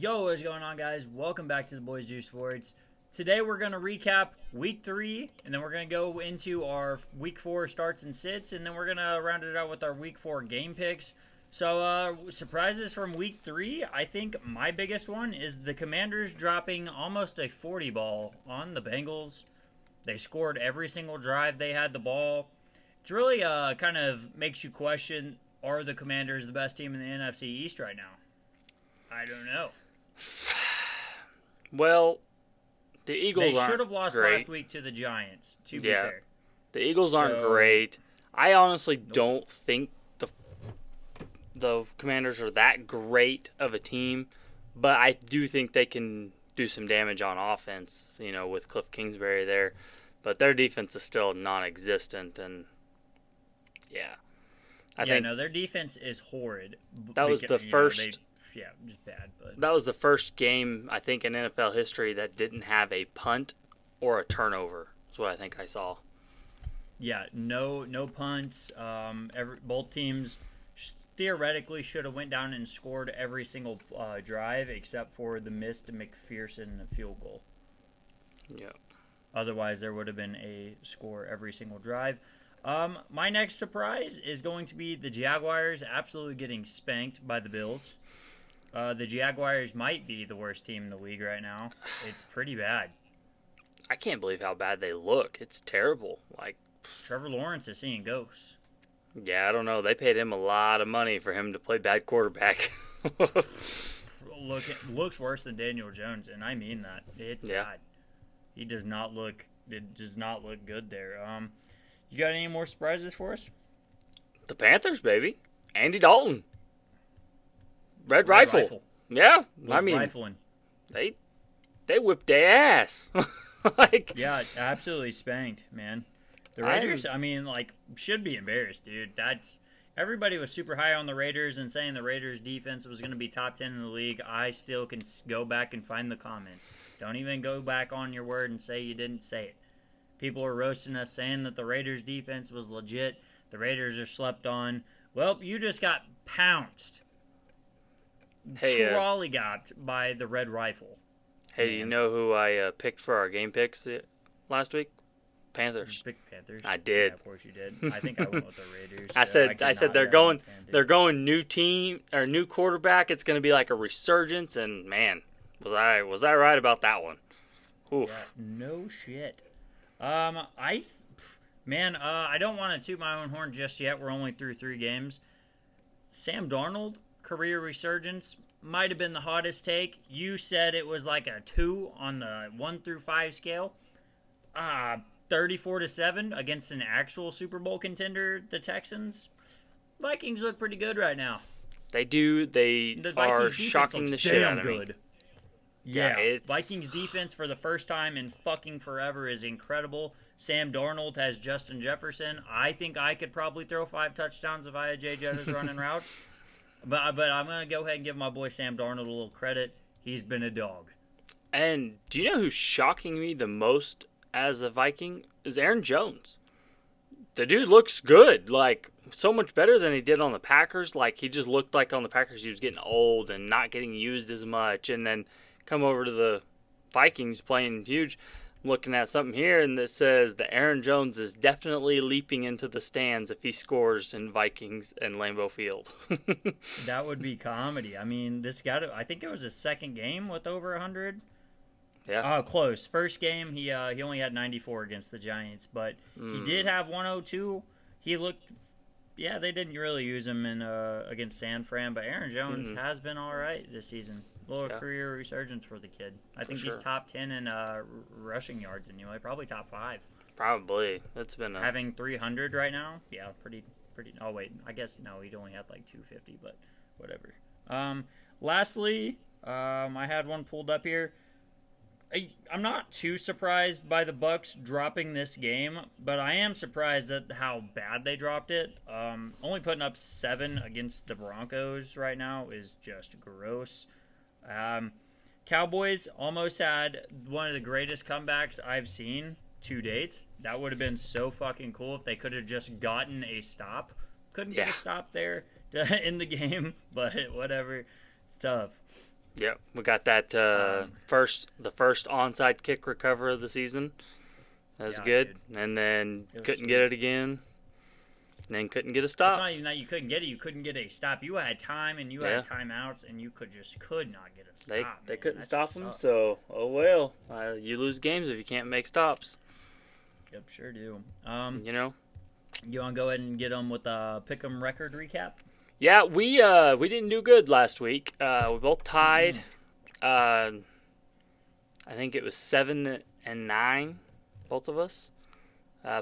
Yo, what's going on, guys? Welcome back to the Boys Do Sports. Today we're going to recap week 3, and then we're going to go into our week 4 starts and sits, and then we're going to round it out with our week 4 game picks. So, surprises from week 3, I think my biggest one is the Commanders dropping almost a 40 ball on the Bengals. They scored every single drive they had the ball. It's really kind of makes you question, are the Commanders the best team in the NFC East right now? I don't know. Well, the Eagles They should have lost great. last week to the Giants, to be fair. The Eagles aren't great. I honestly don't think the Commanders are that great of a team, but I do think they can do some damage on offense, with Cliff Kingsbury there. But their defense is still non-existent, and I think their defense is horrid. that was the first. Just bad. But That was the first game, I think, in NFL history that didn't have a punt or a turnover. That's what I think I saw. Yeah, no punts. Both teams theoretically should have went down and scored every single drive except for the missed McPherson field goal. Yeah. Otherwise, there would have been a score every single drive. My next surprise is going to be the Jaguars absolutely getting spanked by the Bills. The Jaguars might be the worst team in the league right now. It's pretty bad. I can't believe how bad they look. It's terrible. Trevor Lawrence is seeing ghosts. Yeah, I don't know. They paid him a lot of money for him to play bad quarterback. Looks worse than Daniel Jones, and I mean that. It's bad. He does not look. It does not look good there. You got any more surprises for us? The Panthers, baby. Andy Dalton. Red Rifle. Yeah, Rifling. They whipped their ass. Yeah, absolutely spanked, man. The Raiders, should be embarrassed, dude. Everybody was super high on the Raiders and saying the Raiders defense was going to be top 10 in the league. I still can go back and find the comments. Don't even go back on your word and say you didn't say it. People are roasting us saying that the Raiders defense was legit. The Raiders are slept on. Well, you just got pounced. Trolleygopped by the Red Rifle. Hey, do you know who I picked for our game picks last week? Panthers. You picked Panthers. I did. Yeah, of course you did. I think I went with the Raiders. I said they're going new team or new quarterback. It's going to be like a resurgence, and man, was I right about that one? Oof. Yeah, no shit. I don't want to toot my own horn just yet. We're only through 3 games. Sam Darnold, career resurgence, might have been the hottest take. You said it was like a 2 on the 1 through 5 scale. 34-7 against an actual Super Bowl contender, the Texans. Vikings look pretty good right now. They do. The are shocking the shit out of me. Yeah, Vikings defense for the first time in fucking forever is incredible. Sam Darnold has Justin Jefferson. I think I could probably throw 5 touchdowns if I had Jay Jettis running routes. But I'm going to go ahead and give my boy Sam Darnold a little credit. He's been a dog. And do you know who's shocking me the most as a Viking? Is Aaron Jones. The dude looks good. So much better than he did on the Packers. He just looked like on the Packers he was getting old and not getting used as much. And then come over to the Vikings playing huge. I'm looking at something here and that says that Aaron Jones is definitely leaping into the stands if he scores in Vikings and Lambeau Field. That would be comedy. I mean, I think it was his second game with over 100. Yeah. Oh, close. First game, he only had 94 against the Giants, but he did have 102. He looked, they didn't really use him against San Fran, but Aaron Jones has been all right this season. A little career resurgence for the kid. I think he's top 10 in rushing yards anyway, probably top 5. Probably. That's been having 300 right now. Yeah, pretty. Oh wait, I guess no, he'd only had 250, but whatever. Lastly, I had one pulled up here. I'm not too surprised by the Bucks dropping this game, but I am surprised at how bad they dropped it. Only putting up 7 against the Broncos right now is just gross. Cowboys almost had one of the greatest comebacks I've seen to date. That would have been so fucking cool if they could have just gotten a stop. Couldn't get a stop there in the game, but whatever. It's tough. Yep, we got that the first onside kick recover of the season. That was good, dude. and then couldn't sweet. get it again. And then couldn't get a It's stop. not even that you couldn't get it; you couldn't get a stop. You had time and you had timeouts, and you could not get a stop. They man. couldn't That stop just him, sucks. so oh well. You lose games if you can't make stops. Yep, sure do. You know. You want to go ahead and get them with a pick'em record recap? Yeah, we didn't do good last week. We both tied. I think it was 7-9, both of us.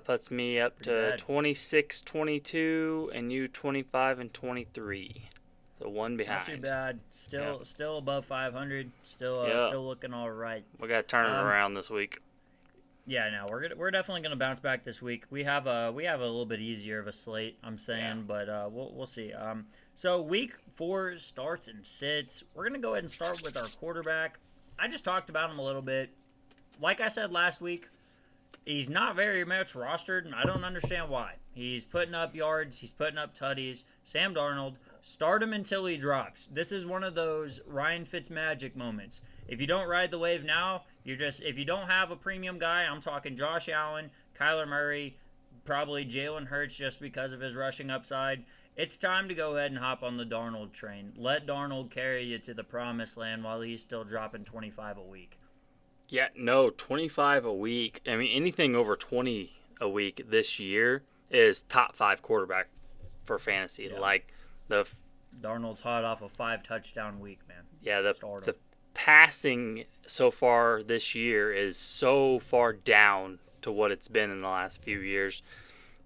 Puts me up to 26-22, and you 25-23. So one behind. Not too bad. Still above 500. Still looking all right. We got to turn it around this week. Yeah, no, we're definitely gonna bounce back this week. We have a little bit easier of a slate, I'm saying, but we'll see. So week 4 starts and sits. We're gonna go ahead and start with our quarterback. I just talked about him a little bit. Like I said last week, he's not very much rostered, and I don't understand why. He's putting up yards, he's putting up tutties. Sam Darnold, start him until he drops. This is one of those Ryan Fitzmagic moments. If you don't ride the wave now, if you don't have a premium guy, I'm talking Josh Allen, Kyler Murray, probably Jalen Hurts just because of his rushing upside. It's time to go ahead and hop on the Darnold train. Let Darnold carry you to the promised land while he's still dropping 25 a week. Yeah, no, 25 a week. I mean, anything over 20 a week this year is top 5 quarterback for fantasy. Yeah. Like Darnold's hot off a 5 touchdown week, man. Yeah, the passing so far this year is so far down to what it's been in the last few years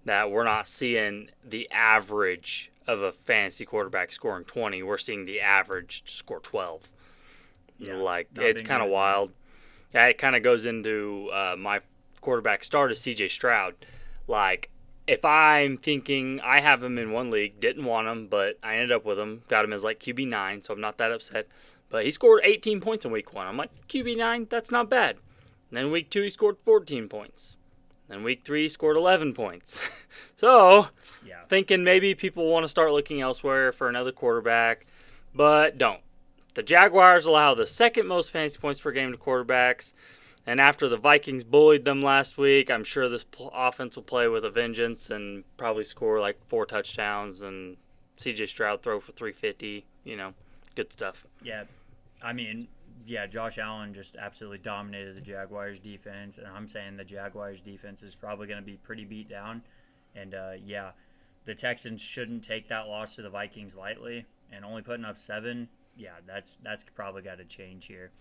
that we're not seeing the average of a fantasy quarterback scoring 20. We're seeing the average score 12. Yeah, like, it's kind of wild. Yeah, it kind of goes into my quarterback start is CJ Stroud. Like, if I'm thinking I have him in one league, didn't want him, but I ended up with him, got him as like QB9, so I'm not that upset. But he scored 18 points in week 1. I'm like, QB9, that's not bad. And then week 2, he scored 14 points. Then week 3, he scored 11 points. So, thinking maybe people want to start looking elsewhere for another quarterback, but don't. The Jaguars allow the second most fantasy points per game to quarterbacks. And after the Vikings bullied them last week, I'm sure this offense will play with a vengeance and probably score like 4 touchdowns and CJ Stroud throw for 350, good stuff. Yeah, I mean, Josh Allen just absolutely dominated the Jaguars defense, and I'm saying the Jaguars defense is probably going to be pretty beat down. And the Texans shouldn't take that loss to the Vikings lightly, and only putting up 7, that's probably got to change here.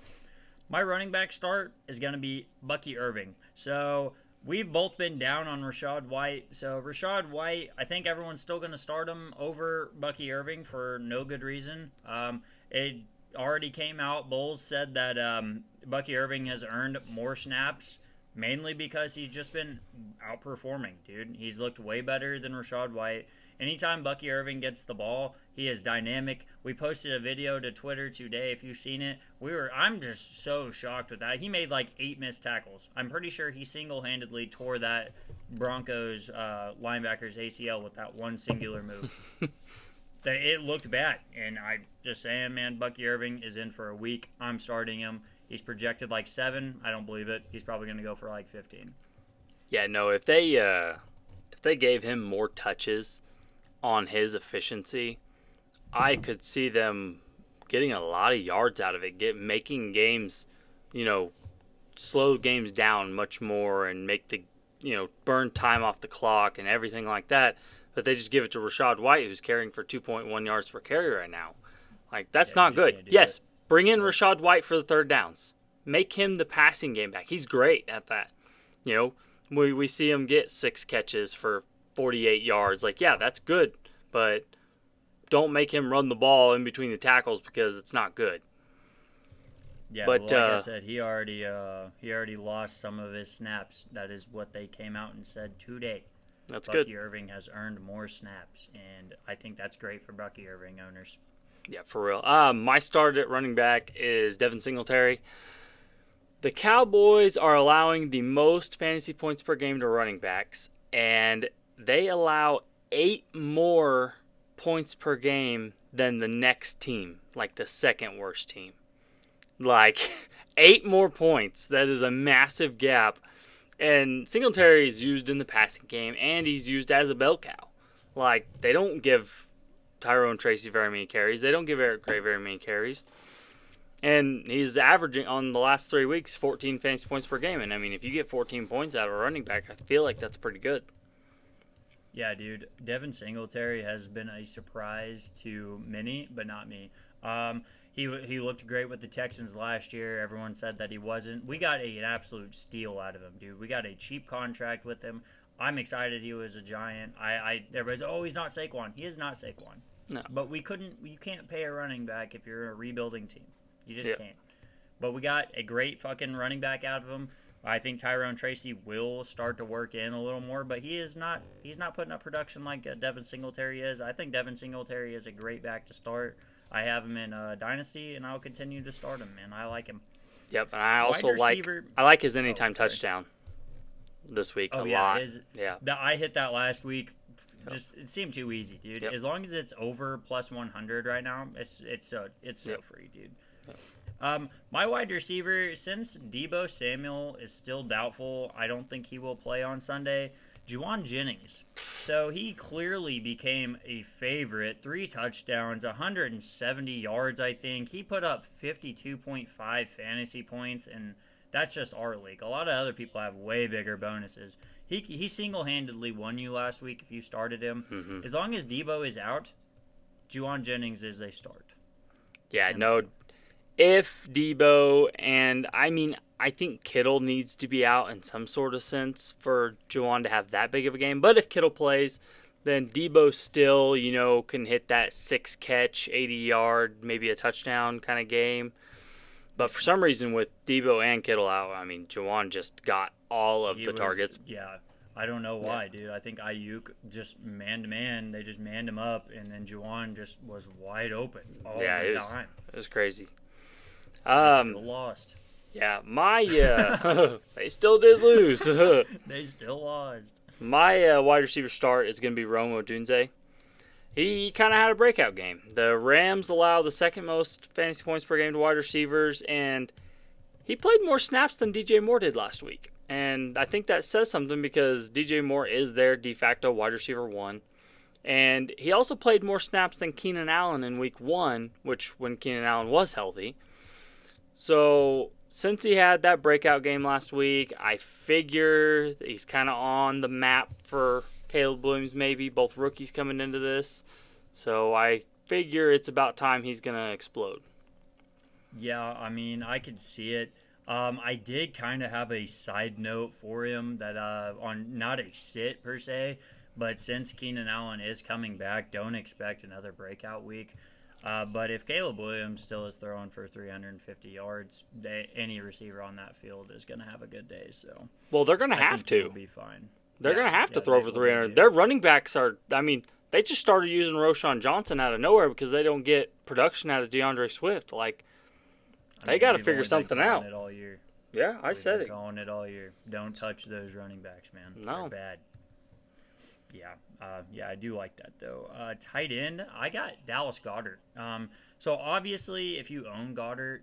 My running back start is going to be Bucky Irving. So we've both been down on Rachaad White. So Rachaad White, I think everyone's still going to start him over Bucky Irving for no good reason. It already came out. Bulls said that Bucky Irving has earned more snaps, mainly because he's just been outperforming, dude. He's looked way better than Rachaad White. Anytime Bucky Irving gets the ball, he is dynamic. We posted a video to Twitter today. If you've seen it, I'm just so shocked with that. He made like 8 missed tackles. I'm pretty sure he single-handedly tore that Broncos linebacker's ACL with that one singular move. It looked bad, and I'm just saying, man, Bucky Irving is in for a week. I'm starting him. He's projected like 7. I don't believe it. He's probably going to go for like 15. Yeah, no. If they gave him more touches on his efficiency, I could see them getting a lot of yards out of it, making games, slow games down much more and make the, burn time off the clock and everything like that. But they just give it to Rachaad White, who's carrying for 2.1 yards per carry right now. Like, that's not good. Yes, bring in Rachaad White for the third downs. Make him the passing game back. He's great at that. We see him get 6 catches for 48 yards. Like, yeah, that's good, but don't make him run the ball in between the tackles because it's not good. Yeah, but like I said, he already lost some of his snaps. That is what they came out and said today. That's Bucky good. Irving has earned more snaps, and I think that's great for Bucky Irving owners. Yeah, for real. My start at running back is Devin Singletary. The Cowboys are allowing the most fantasy points per game to running backs, and they allow 8 more points per game than the next team, like the second worst team. Like 8 more points. That is a massive gap. And Singletary is used in the passing game, and he's used as a bell cow. Like, they don't give Tyrone Tracy very many carries. They don't give Eric Gray very many carries. And he's averaging, on the last 3 weeks, 14 fantasy points per game. And, I mean, if you get 14 points out of a running back, I feel like that's pretty good. Yeah, dude. Devin Singletary has been a surprise to many, but not me. He looked great with the Texans last year. Everyone said that he wasn't. We got an absolute steal out of him, dude. We got a cheap contract with him. I'm excited he was a Giant. Everybody's, he's not Saquon. He is not Saquon. No. But you can't pay a running back if you're a rebuilding team. You just can't. But we got a great fucking running back out of him. I think Tyrone Tracy will start to work in a little more, but he's not putting up production like Devin Singletary is. I think Devin Singletary is a great back to start. I have him in Dynasty, and I'll continue to start him, man. I like him. Yep, and I also like his anytime touchdown this week a lot. I hit that last week. Just it seemed too easy, dude. Yep. As long as it's over plus 100 right now, it's so free, dude. Yep. My wide receiver, since Deebo Samuel is still doubtful, I don't think he will play on Sunday. Juwan Jennings. So he clearly became a favorite. 3 touchdowns, 170 yards, I think. He put up 52.5 fantasy points, and that's just our league. A lot of other people have way bigger bonuses. He single-handedly won you last week if you started him. Mm-hmm. As long as Deebo is out, Juwan Jennings is a start. Yeah, no. If Deebo and, I think Kittle needs to be out in some sort of sense for Juwan to have that big of a game. But if Kittle plays, then Deebo still, can hit that 6-catch, 80-yard, maybe a touchdown kind of game. But for some reason, with Deebo and Kittle out, Juwan just got all of the targets. Yeah, I don't know why, dude. I think Ayuk just man-to-man. They just manned him up, and then Juwan just was wide open all the time. It was crazy. Still lost. Yeah, they still did lose. They still lost. My wide receiver start is going to be Rome Odunze. He kind of had a breakout game. The Rams allow the second most fantasy points per game to wide receivers, and he played more snaps than DJ Moore did last week. And I think that says something because DJ Moore is their de facto wide receiver 1. And he also played more snaps than Keenan Allen in week 1, which when Keenan Allen was healthy. So since he had that breakout game last week, I figure he's kind of on the map for Caleb Williams maybe, both rookies coming into this. So I figure it's about time he's going to explode. Yeah, I could see it. I did kind of have a side note for him that on not a sit per se, but since Keenan Allen is coming back, don't expect another breakout week. But if Caleb Williams still is throwing for 350 yards, any receiver on that field is going to have a good day. So, well, they're going to have to. He'll be fine. They're going to have to throw for 300. Their running backs are. They just started using Roschon Johnson out of nowhere because they don't get production out of DeAndre Swift. They got to figure something out. It all year. Yeah, I said it. Calling it all year. Don't touch those running backs, man. No, they're bad. Yeah, I do like that, though. Tight end, I got Dallas Goedert. So, obviously, if you own Goddard,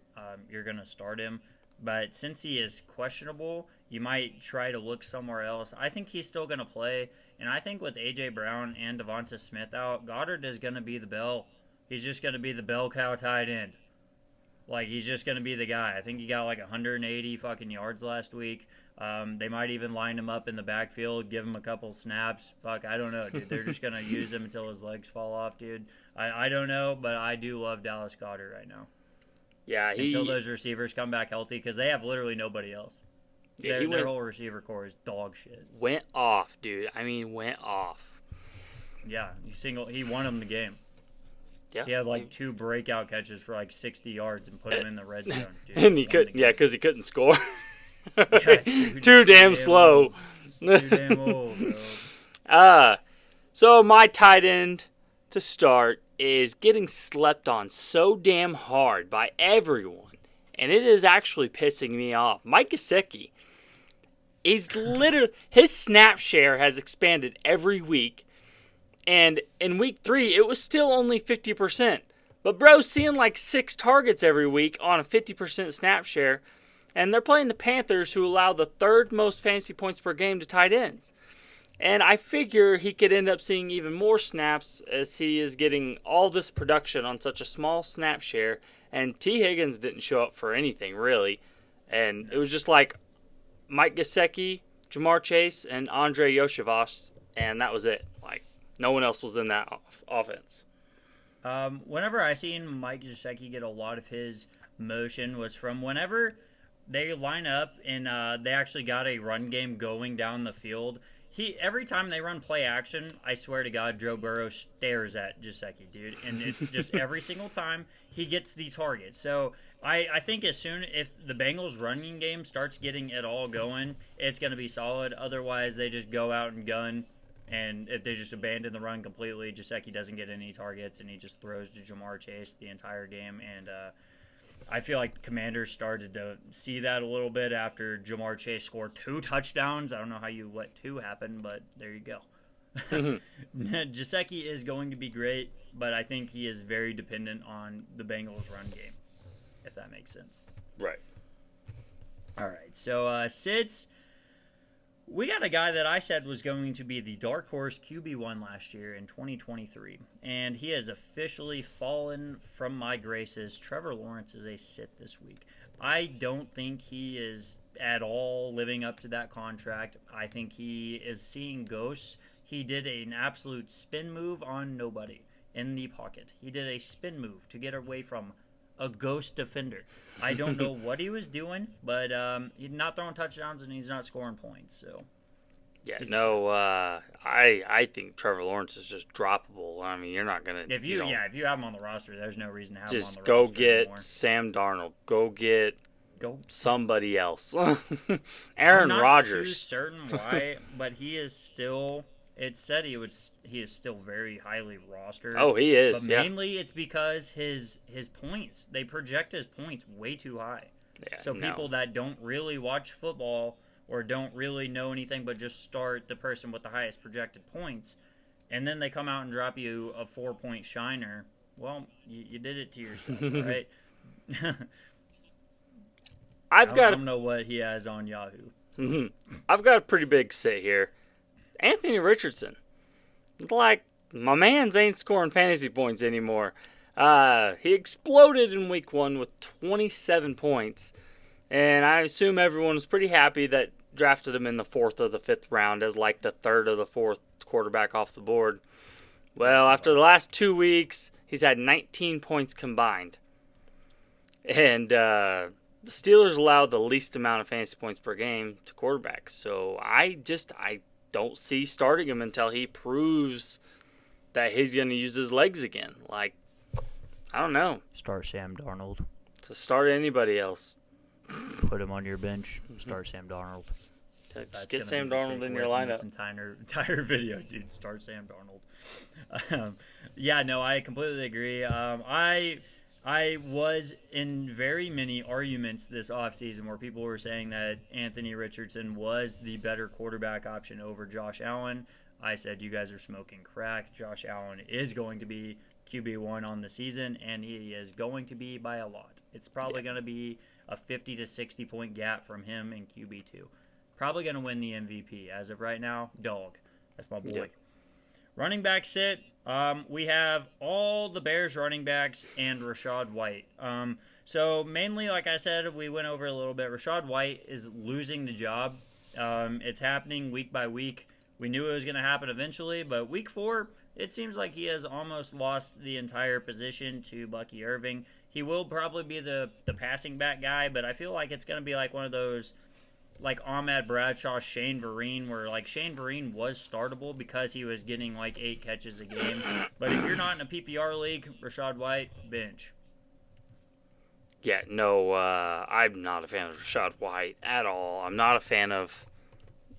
you're going to start him. But since he is questionable, you might try to look somewhere else. I think he's still going to play. And I think with A.J. Brown and Devonta Smith out, Goddard is going to be the bell. He's just going to be the bell cow tight end. He's just going to be the guy. I think he got 180 fucking yards last week. They might even line him up in the backfield, give him a couple snaps. Fuck, I don't know, dude. They're just going to use him until his legs fall off, dude. I don't know, but I do love Dallas Goedert right now. Yeah, until those receivers come back healthy, because they have literally nobody else. Yeah, their whole receiver core is dog shit. Went off, dude. Went off. Yeah, he won him the game. Yeah, he had 2 breakout catches for 60 yards and put him in the red zone. Dude, and he couldn't. Yeah, because he couldn't score. Too damn slow. Too damn old, bro. So my tight end to start is getting slept on so damn hard by everyone, and it is actually pissing me off. Mike Gesicki. His snap share has expanded every week. And in week 3, it was still only 50%. But bro's seeing like 6 targets every week on a 50% snap share. And they're playing the Panthers, who allow the 3rd most fantasy points per game to tight ends. And I figure he could end up seeing even more snaps as he is getting all this production on such a small snap share. And T. Higgins didn't show up for anything, really. And it was just like Mike Gesicki, Jamar Chase, and Andre Yoshivas, and that was it. Like, no one else was in that offense. Whenever I seen Mike Gesicki get a lot of his motion was from whenever they line up and they actually got a run game going down the field. Every time they run play action, I swear to God, Joe Burrow stares at Gesicki, dude. And it's just every single time he gets the target. So I think as soon if the Bengals running game starts getting it all going, it's going to be solid. Otherwise, they just go out and gun. And if they just abandon the run completely, Gesicki doesn't get any targets, and he just throws to Jamar Chase the entire game. And I feel like the Commanders started to see that a little bit after Jamar Chase scored 2 touchdowns. I don't know how you let 2 happen, but there you go. Gesicki is going to be great, but I think he is very dependent on the Bengals run game, if that makes sense. Right. All right, so Sits, we got a guy that I said was going to be the dark horse QB1 last year in 2023, and he has officially fallen from my graces. Trevor Lawrence is a sit this week. I don't think he is at all living up to that contract. I think he is seeing ghosts. He did an absolute spin move on nobody in the pocket. He did a spin move to get away from a ghost defender. I don't know what he was doing, but he's not throwing touchdowns and he's not scoring points. So, I think Trevor Lawrence is just droppable. I mean, you're not gonna if you have him on the roster, there's no reason to have him on the roster. Just go get anymore. Sam Darnold. Go somebody else. Aaron Rodgers. I'm not too certain why, but he is still. It said he is still very highly rostered. Oh, he is. But mainly it's because his points. They project his points way too high. Yeah, so people that don't really watch football or don't really know anything but just start the person with the highest projected points, and then they come out and drop you a 4-point shiner. Well, you did it to yourself, right? I don't know what he has on Yahoo. Mm-hmm. I've got a pretty big sit here. Anthony Richardson. Like, my man's ain't scoring fantasy points anymore. He exploded in week 1 with 27 points. And I assume everyone was pretty happy that drafted him in the 4th or the 5th round as like the 3rd or the 4th quarterback off the board. Well, after the last 2 weeks, he's had 19 points combined. And the Steelers allowed the least amount of fantasy points per game to quarterbacks. So I don't see starting him until he proves that he's going to use his legs again. Like, I don't know. Start Sam Darnold. To start anybody else. Put him on your bench. Start Sam Darnold. Just get Sam Darnold in your lineup. This entire video, dude. Start Sam Darnold. I completely agree. I was in very many arguments this offseason where people were saying that Anthony Richardson was the better quarterback option over Josh Allen. I said, you guys are smoking crack. Josh Allen is going to be QB1 on the season, and he is going to be by a lot. It's probably going to be a 50 to 60 point gap from him and QB2. Probably going to win the MVP. As of right now, dog. That's my boy. Yep. Running back sit. We have all the Bears running backs and Rachaad White. So mainly, like I said, we went over a little bit. Rachaad White is losing the job. It's happening week by week. We knew it was going to happen eventually, but week 4, it seems like he has almost lost the entire position to Bucky Irving. He will probably be the passing back guy, but I feel like it's going to be like one of those, like Ahmad Bradshaw, Shane Vereen, where like Shane Vereen was startable because he was getting like 8 catches a game. But if you're not in a PPR league, Rachaad White, bench. Yeah, no, I'm not a fan of Rachaad White at all. I'm not a fan of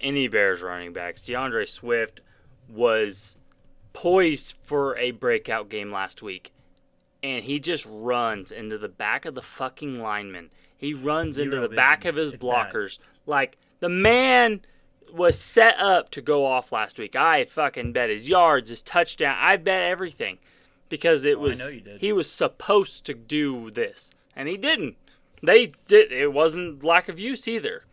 any Bears running backs. DeAndre Swift was poised for a breakout game last week, and he just runs into the back of the fucking lineman. He runs into the back of his blockers. Like, the man was set up to go off last week. I had fucking bet his yards, his touchdown. I bet everything. because it I was know you did. he was supposed to do this, and he didn't. They did. It wasn't lack of use either.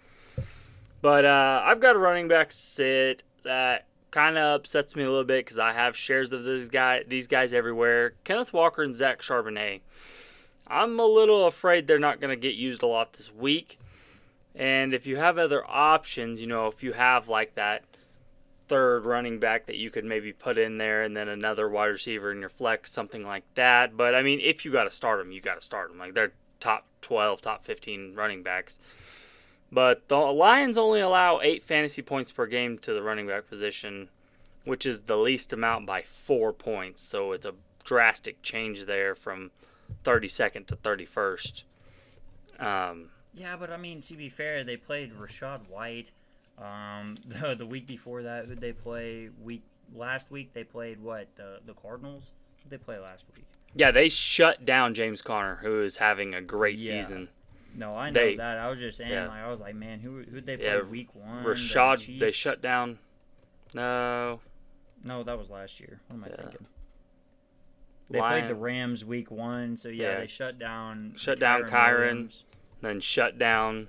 But I've got a running back sit that kind of upsets me a little bit because I have shares of these guys everywhere. Kenneth Walker and Zach Charbonnet. I'm a little afraid they're not going to get used a lot this week. And if you have other options, if you have like that third running back that you could maybe put in there and then another wide receiver in your flex, something like that. But, I mean, if you got to start them, you got to start them. Like, they're top 12, top 15 running backs. But the Lions only allow 8 fantasy points per game to the running back position, which is the least amount by 4 points. So it's a drastic change there from 32nd to 31st. Yeah, but I mean, to be fair, they played Rachaad White. The week before that, who'd they play? Last week they played what? The Cardinals? Who'd they play last week? Yeah, they shut down James Conner, who is having a great season. No, I know that. I was just saying, I was like, man, who'd they play week 1? Rachaad, they shut down. No, that was last year. What am I thinking? They played the Rams week 1, so they shut down Kyren, then shut down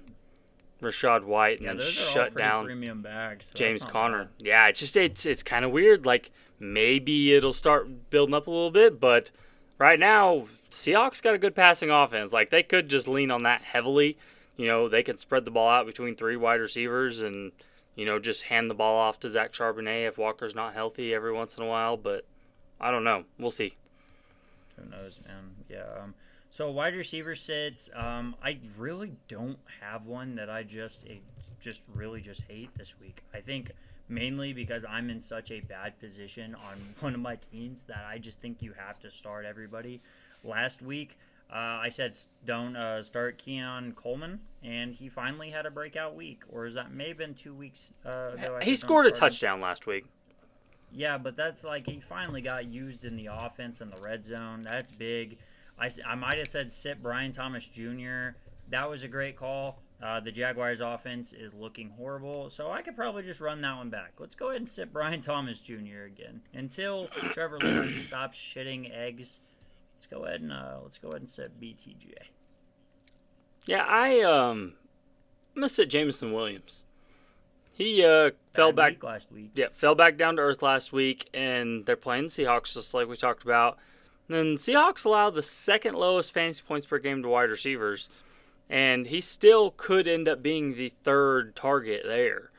Rachaad White, and then shut down premium bags, so James Conner. Yeah, it's kind of weird. Like, maybe it'll start building up a little bit, but right now Seahawks got a good passing offense. Like, they could just lean on that heavily. They could spread the ball out between 3 wide receivers and just hand the ball off to Zach Charbonnet if Walker's not healthy every once in a while. But I don't know. We'll see. Who knows, man? Yeah. So wide receiver sits. I really don't have one that I just really hate this week. I think mainly because I'm in such a bad position on one of my teams that I just think you have to start everybody. Last week, I said don't start Keon Coleman, and he finally had a breakout week. Or is that may have been 2 weeks ago? He scored a touchdown last week. Yeah, but that's like he finally got used in the offense in the red zone. That's big. I might have said sit Brian Thomas Jr. That was a great call. The Jaguars' offense is looking horrible, so I could probably just run that one back. Let's go ahead and sit Brian Thomas Jr. again until Trevor Lawrence stops shitting eggs. Let's go ahead and sit BTJ. Yeah, I'm gonna sit Jameson Williams. He fell back last week. Yeah, fell back down to earth last week, and they're playing the Seahawks just like we talked about. And then Seahawks allow the second lowest fantasy points per game to wide receivers, and he still could end up being the third target there.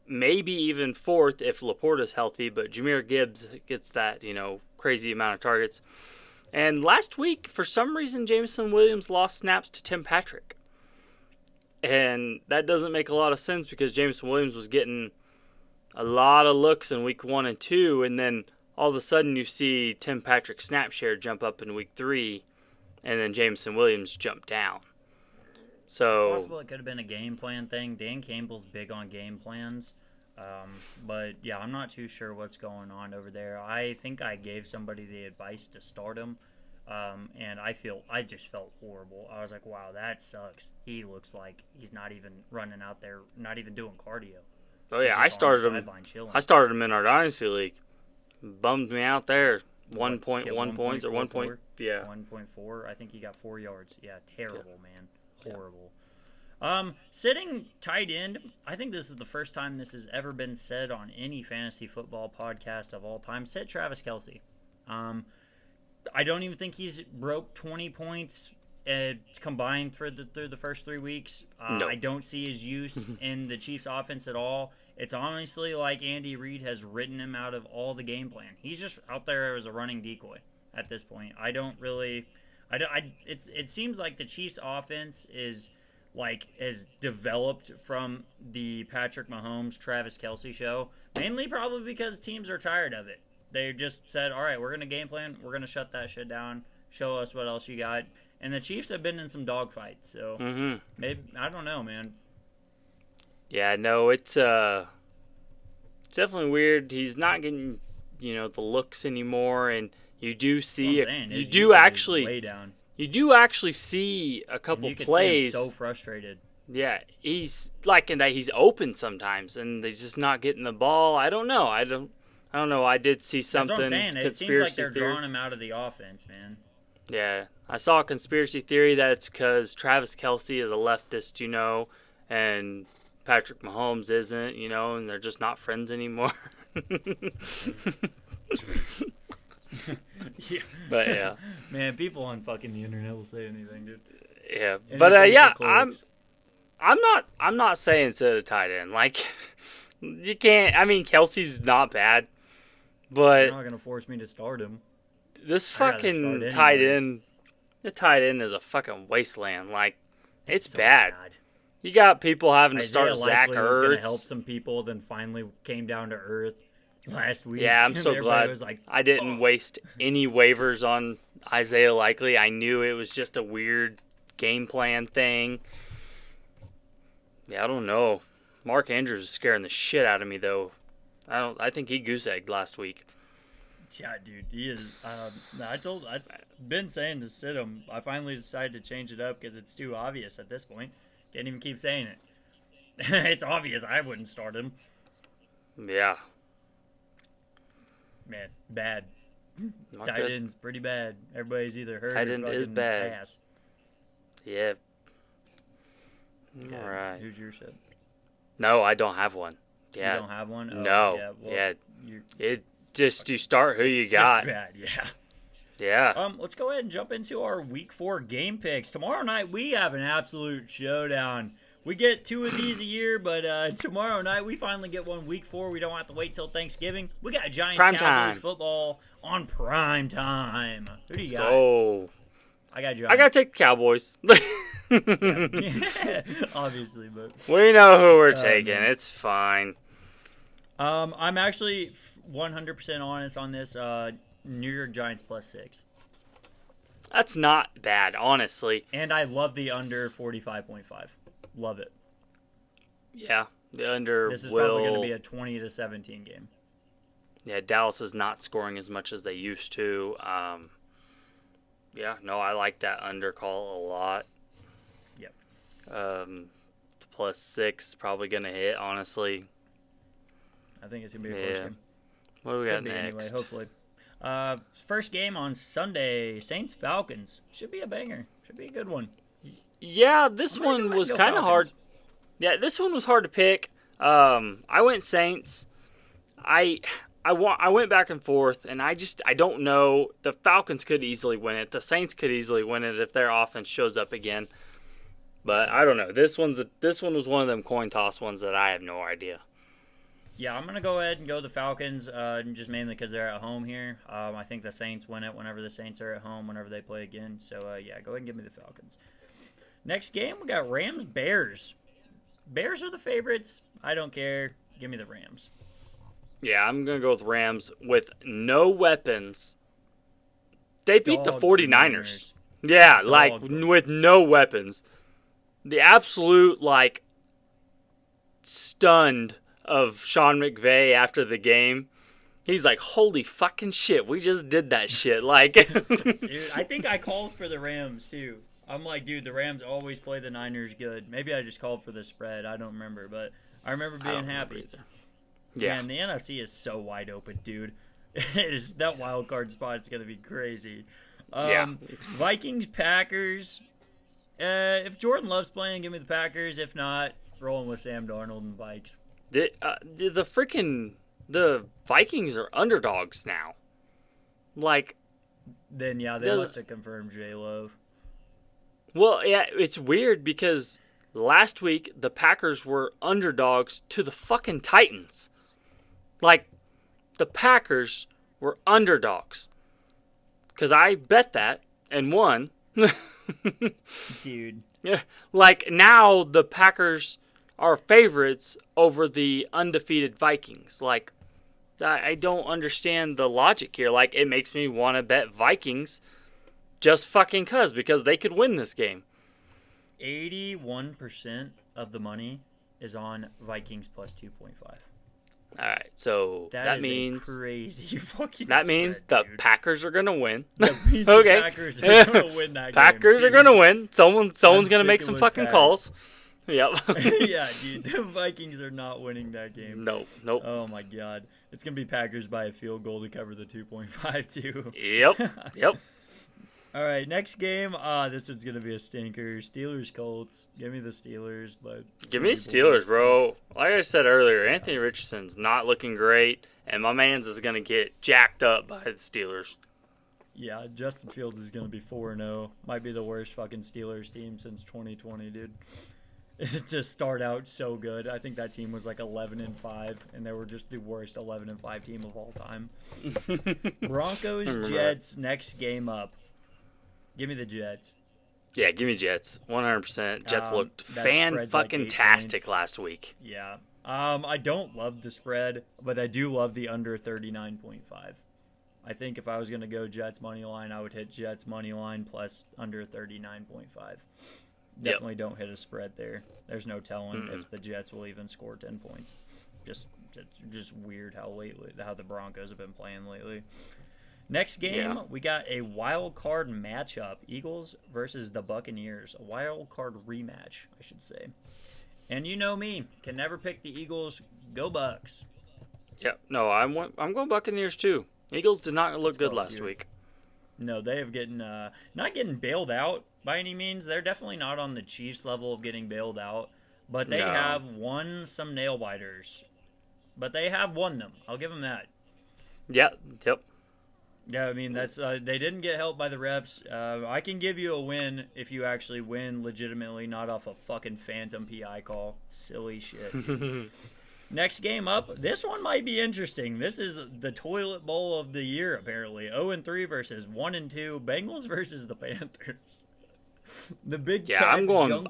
Maybe even fourth if Laporta's healthy, but Jahmyr Gibbs gets that, crazy amount of targets. And last week, for some reason, Jameson Williams lost snaps to Tim Patrick. And that doesn't make a lot of sense because Jameson Williams was getting a lot of looks in week 1 and 2, and then all of a sudden you see Tim Patrick's snap share jump up in week 3, and then Jameson Williams jump down. So it's possible it could have been a game plan thing. Dan Campbell's big on game plans. But yeah, I'm not too sure what's going on over there. I think I gave somebody the advice to start him. And I just felt horrible. I was like, wow, that sucks. He looks like he's not even running out there, not even doing cardio. Oh yeah, I started him in our dynasty league. Bummed me out there. 1.1 points or 1 point. Yeah. 1.4. I think he got 4 yards. Yeah, terrible, man. Horrible. Sitting tight end, I think this is the first time this has ever been said on any fantasy football podcast of all time. Sit Travis Kelce. I don't even think he's broke 20 points combined through the first 3 weeks. No. I don't see his use in the Chiefs' offense at all. It's honestly like Andy Reid has written him out of all the game plan. He's just out there as a running decoy at this point. It seems like the Chiefs' offense is has developed from the Patrick Mahomes, Travis Kelce show, mainly probably because teams are tired of it. They just said, all right, we're going to game plan. We're going to shut that shit down. Show us what else you got. And the Chiefs have been in some dogfights, so maybe I don't know, man. Yeah, no, it's definitely weird. He's not getting, the looks anymore, and you do see you do actually see a couple and you plays. See him so frustrated. Yeah, he's like in that he's open sometimes, and he's just not getting the ball. I don't know. I I don't know. I did see That's something. what I'm saying. It seems Conspiracy like they're theory. drawing him out of the offense, man. Yeah, I saw a conspiracy theory that it's because Travis Kelce is a leftist, and Patrick Mahomes isn't, and they're just not friends anymore. Yeah. But yeah, Man, people on fucking the internet will say anything, dude. yeah. Anything But yeah, for clicks. I'm not saying sit a tight end. Like, you can't. I mean, Kelsey's not bad, but You're not gonna force me to start him. this I'd rather fucking start tight anyway. end, the tight end is a fucking wasteland. Like, it's so bad. You got people having to Isaiah start Zach Likely was gonna help Ertz. some people, then finally came down to earth last week. Yeah, I'm so Everybody glad was like, I didn't waste any waivers on Isaiah Likely. I knew it was just a weird game plan thing. Yeah, I don't know. Mark Andrews is scaring the shit out of me though. I think he goose egged last week. yeah, dude, he is. I've been saying to sit him. I finally decided to change it up because it's too obvious at this point. Can't even keep saying it. It's obvious I wouldn't start him. Yeah. Man, bad. Not Tight good. end's pretty bad. Everybody's either hurt Tight or end is fucking bad. ass. Yeah. Yeah, All right. Who's your set? No, I don't have one. Yeah. You don't have one? Oh, No. Yeah. Well, Yeah. You're, It just you start who you it's got. just bad, yeah. Yeah. Let's go ahead and jump into our week 4 game picks. Tomorrow night we have an absolute showdown. We get 2 of these a year, but tomorrow night we finally get one week 4. We don't have to wait till Thanksgiving. We got Giants Prime Cowboys time. football on prime time. Who do you got? Oh. I got Giants. I gotta take the Cowboys. Obviously, but We know who we're taking. It's fine. I'm actually 100% honest on this. New York Giants +6. That's not bad, honestly. And I love the under 45.5. Love it. Yeah, the under This is will. probably going to be a 20-17 game. Yeah, Dallas is not scoring as much as they used to. Yeah, no, I like that under call a lot. Yep. The +6 probably gonna hit. Honestly, I think it's going to be a close Yeah. game. what do we Should got be anyway, next? hopefully. First game on Sunday, Saints Falcons. Should be a banger. Should be a good one. Yeah, this I'm gonna go one ahead was and go kind of hard. Falcons. Yeah, this one was hard to pick. I went Saints. I went back and forth, and I don't know. The Falcons could easily win it. The Saints could easily win it if their offense shows up again. But I don't know. This one was one of them coin toss ones that I have no idea. Yeah, I'm going to go ahead and go the Falcons, just mainly because they're at home here. I think the Saints win it whenever the Saints are at home, whenever they play again. So, yeah, go ahead and give me the Falcons. Next game, we got Rams-Bears. Bears are the favorites. I don't care. Give me the Rams. Yeah, I'm going to go with Rams with no weapons. They beat the Dog 49ers. Yeah, like Dog. with no weapons. The absolute stunned of Sean McVay after the game. He's like, holy fucking shit, we just did that shit. Like, Dude, I think I called for the Rams, too. I'm like, dude, the Rams always play the Niners good. Maybe I just called for the spread. I don't remember, but I remember I being don't remember happy. either. Yeah. Man, the NFC is so wide open, dude. That wild card spot is going to be crazy. Yeah. Vikings, Packers. If Jordan Love's playing, give me the Packers. If not, rolling with Sam Darnold and Vikes. The Vikings are underdogs now. Like, Then, yeah, they Does- must have confirmed J. Love. well, yeah, it's weird because last week the Packers were underdogs to the fucking Titans. Like, the Packers were underdogs. Because I bet that and won. Dude. Yeah, like now the Packers are favorites over the undefeated Vikings. Like, I don't understand the logic here. Like, it makes me want to bet Vikings just fucking because they could win this game. 81% of the money is on Vikings plus 2.5. All right, so that is means a crazy fucking that means spread, the dude. Packers are gonna win. That means Okay. the Packers are going to win that game. Packers are dude. gonna win. Someone's I'm gonna make sticking some with fucking Pack. calls. Yep. Yeah, dude, the Vikings are not winning that game. Nope. Oh my God, it's gonna be Packers by a field goal to cover the 2.52. Yep. All right, next game. This one's gonna be a stinker. Steelers Colts. Give me the Steelers, but Give me Steelers, bro. Like I said earlier, Anthony Richardson's not looking great, and my man's is gonna get jacked up by the Steelers. Yeah, Justin Fields is gonna be 4-0. Might be the worst fucking Steelers team since 2020, dude. To start out so good, I think that team was like 11-5, and they were just the worst 11-5 team of all time. Broncos Jets next game up. Give me the Jets. Yeah, give me Jets. 100%. Jets looked spread's like 8 fan-fucking-tastic points. last week. Yeah. I don't love the spread, but I do love the under 39.5. I think if I was going to go Jets money line, I would hit Jets money line plus under 39.5. Definitely don't hit a spread there. There's no telling if the Jets will even score 10 points. Just weird how the Broncos have been playing lately. Next game, we got a wild card matchup. Eagles versus the Buccaneers. A wild card rematch, I should say. And you know me, can never pick the Eagles. Go Bucks. Yeah, no, I'm going Buccaneers too. Eagles did not look good last year. week. No, they have not getting bailed out by any means. They're definitely not on the Chiefs level of getting bailed out, but they have won some nail biters. But they have won them. I'll give them that. Yep. Yeah, I mean that's they didn't get helped by the refs. I can give you a win if you actually win legitimately, not off a fucking phantom PI call. Silly shit. Next game up, this one might be interesting. This is the toilet bowl of the year apparently. 0-3 versus 1-2. Bengals versus the Panthers. The big I'm going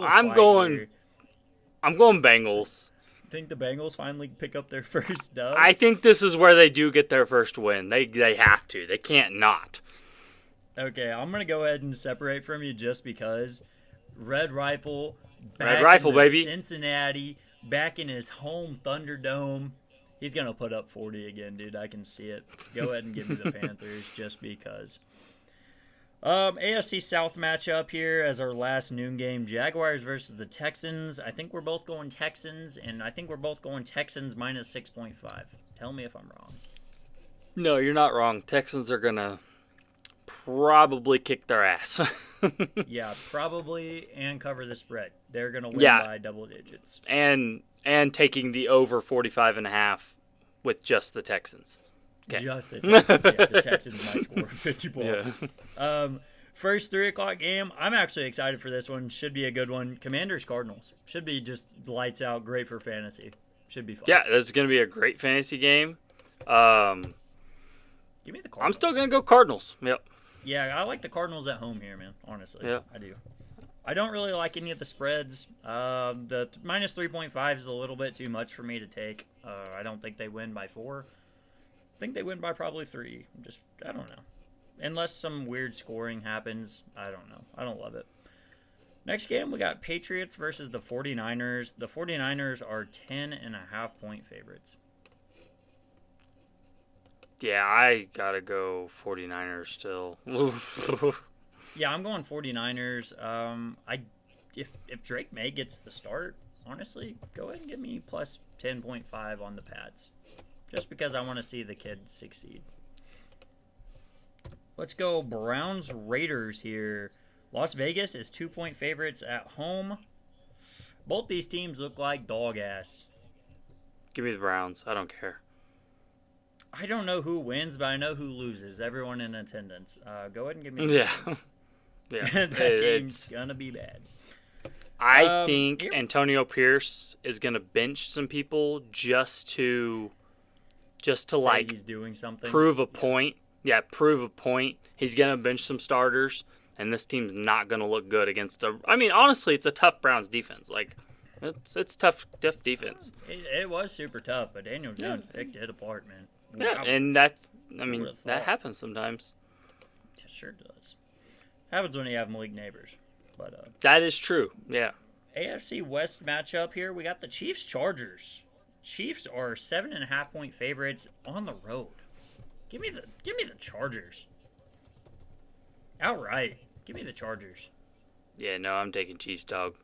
Bengals. Think the Bengals finally pick up their first dub? I think this is where they do get their first win. They have to. They can't not. Okay, I'm going to go ahead and separate from you just because Red Rifle baby. Cincinnati, back in his home Thunderdome. He's going to put up 40 again, dude. I can see it. Go ahead and give me the Panthers just because. AFC South matchup here as our last noon game. Jaguars versus the Texans. I think we're both going Texans, and I think we're both going Texans minus 6.5. Tell me if I'm wrong. No, you're not wrong. Texans are going to probably kick their ass. Yeah, probably, and cover the spread. They're going to win by double digits. And taking the over 45.5 with just the Texans. Okay. Just the Texans. Yeah, the Texans might score 50 points. Yeah. First 3 o'clock game. I'm actually excited for this one. Should be a good one. Commanders Cardinals. Should be just lights out. Great for fantasy. Should be fun. Yeah, this is going to be a great fantasy game. Give me the Cardinals. I'm still going to go Cardinals. Yep. Yeah, I like the Cardinals at home here, man. Honestly. Yeah. I do. I don't really like any of the spreads. The minus 3.5 is a little bit too much for me to take. I don't think they win by 4. I think they win by probably 3. I don't know. Unless some weird scoring happens. I don't know. I don't love it. Next game, we got Patriots versus the 49ers. The 49ers are 10.5 point favorites. Yeah, I got to go 49ers still. Yeah, I'm going 49ers. If Drake May gets the start, honestly, go ahead and give me plus 10.5 on the Pats. Just because I want to see the kid succeed. Let's go Browns Raiders here. Las Vegas is 2-point favorites at home. Both these teams look like dog ass. Give me the Browns. I don't care. I don't know who wins, but I know who loses. Everyone in attendance. Go ahead and give me the Browns. Yeah. That game's going to be bad. I think Antonio Pierce is going to bench some people just to like he's doing something. Prove a point. Yeah, prove a point. He's going to bench some starters, and this team's not going to look good against I mean, honestly, it's a tough Browns defense. Like, it's tough defense. It was super tough, but Daniel Jones picked it apart, man. Yeah, and that happens sometimes. It sure does. Happens when you have Malik Neighbors. But that is true, yeah. AFC West matchup here, we got the Chiefs-Chargers. Chiefs are 7.5 point favorites on the road. Give me the Chargers. Outright. Give me the Chargers. Yeah, no, I'm taking Chiefs, dog.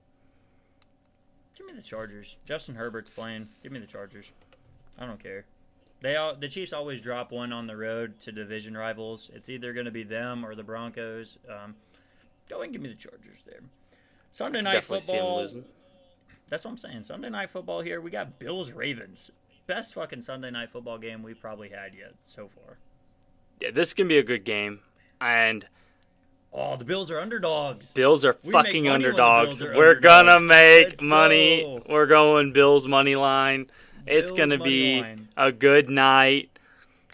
Give me the Chargers. Justin Herbert's playing. Give me the Chargers. I don't care. The Chiefs always drop one on the road to division rivals. It's either going to be them or the Broncos. Go ahead and give me the Chargers there. Sunday night Definitely see 'em football. losing. That's what I'm saying. Sunday night football here. We got Bills Ravens. Best fucking Sunday night football game we probably had yet so far. Yeah, this can be a good game. And Oh, the Bills are underdogs. Bills are We make fucking money when the underdogs. Bills are We're gonna underdogs. make Let's money. go. We're going Bills money line. It's Bills gonna money be line. a good night.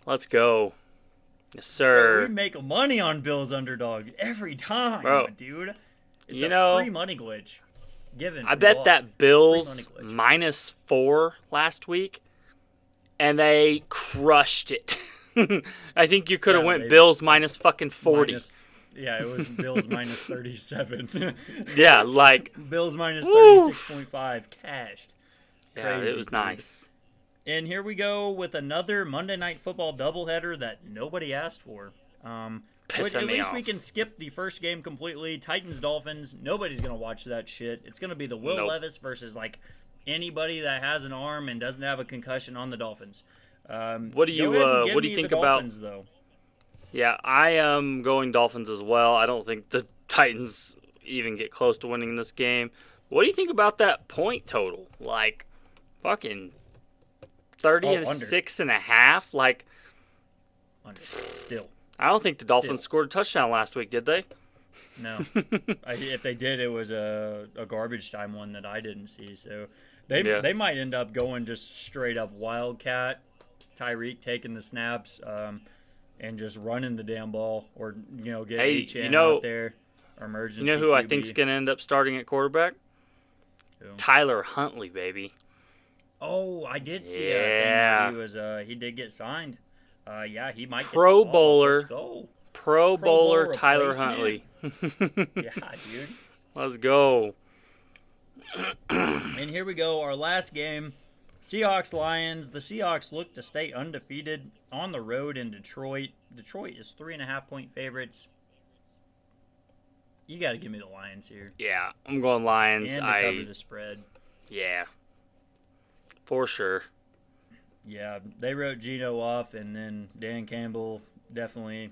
Let's go. Yes, Bro, sir. we make money on Bills underdog every time, Bro, dude. It's you a know, free money glitch. Given. I from bet God. that Bills Free money glitch. -4 last week, and they crushed it. I think you could have Yeah, went they- Bills -40. Yeah, it was Bills -37. Yeah, like Bills minus Woo. 36.5 cashed. yeah, Crazy, it was dude. nice. And here we go with another Monday Night Football doubleheader that nobody asked for. Pissing At me least off. we can skip the first game completely. Titans Dolphins. Nobody's gonna watch that shit. It's gonna be the Will Nope. Levis versus like anybody that has an arm and doesn't have a concussion on the Dolphins. What do you go ahead and give what do me you the think about? Dolphins, though? Yeah, I am going Dolphins as well. I don't think the Titans even get close to winning this game. What do you think about that point total? Like, fucking 36.5? Like, Under. Still. I don't think the Dolphins Still. scored a touchdown last week, did they? No. If they did, it was a garbage time one that I didn't see. So they might end up going just straight up Wildcat, Tyreek taking the snaps, and just running the damn ball, or get Hey, H.N. out there. Or emergency. You know who I QB. think's going to end up starting at quarterback? Who? Tyler Huntley, baby. Oh, I did see Yeah. that thing where he did get signed. Yeah, he might. Pro get the call. Bowler. Let's go. Pro Bowler Bowl Tyler replacement. Huntley. Yeah, dude. Let's go. And here we go, our last game. Seahawks Lions. The Seahawks look to stay undefeated on the road in Detroit. Detroit is 3.5-point favorites. You got to give me the Lions here, Yeah, I'm going Lions. and to cover the spread. Yeah, for sure. Yeah, they wrote Geno off, and then Dan Campbell definitely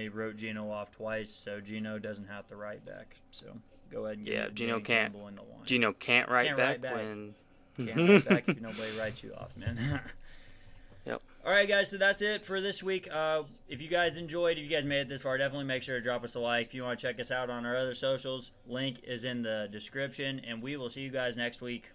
wrote Geno off twice, so Geno doesn't have to write back. So go ahead and give me Geno Dan can't. Campbell and the Lions. Geno can't write Can't back write back. when. Can't write back if nobody writes you off, man. Yep. All right, guys, so that's it for this week. If you guys enjoyed, if you guys made it this far, definitely make sure to drop us a like. If you want to check us out on our other socials, link is in the description, and we will see you guys next week.